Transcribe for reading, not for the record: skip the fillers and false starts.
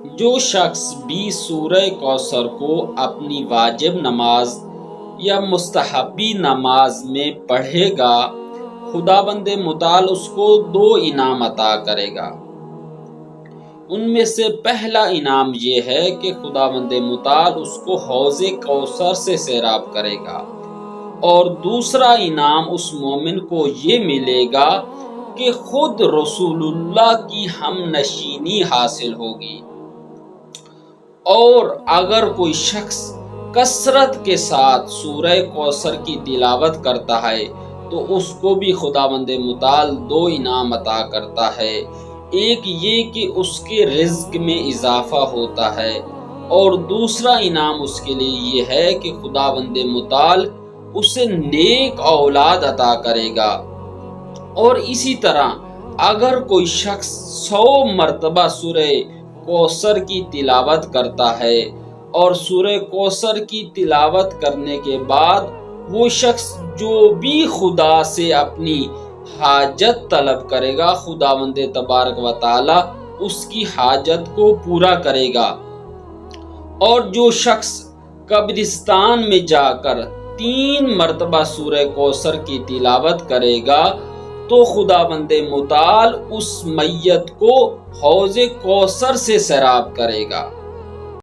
جو شخص بھی سورہ کوثر کو اپنی واجب نماز یا مستحبی نماز میں پڑھے گا، خداوند متعال اس کو 2 انعام عطا کرے گا۔ ان میں سے پہلا انعام یہ ہے کہ خداوند متعال اس کو حوض کوثر سے سیراب کرے گا، اور دوسرا انعام اس مومن کو یہ ملے گا کہ خود رسول اللہ کی ہم نشینی حاصل ہوگی۔ اور اگر کوئی شخص کثرت کے ساتھ سورہ کوثر کی تلاوت کرتا ہے تو اس کو بھی خداوند متعال 2 انعام عطا کرتا ہے۔ ایک یہ کہ اس کے رزق میں اضافہ ہوتا ہے، اور دوسرا انعام اس کے لیے یہ ہے کہ خداوند متعال اسے نیک اولاد عطا کرے گا۔ اور اسی طرح اگر کوئی شخص 100 مرتبہ سورہ کوثر کی تلاوت کرتا ہے، اور سورہ کوثر کی تلاوت کرنے کے بعد وہ شخص جو بھی خدا سے اپنی حاجت طلب کرے گا، خداوند تبارک و تعالی اس کی حاجت کو پورا کرے گا۔ اور جو شخص قبرستان میں جا کر 3 مرتبہ سورہ کوثر کی تلاوت کرے گا تو خداوند متعال اس میت کو حوض کوثر سے سیراب کرے گا۔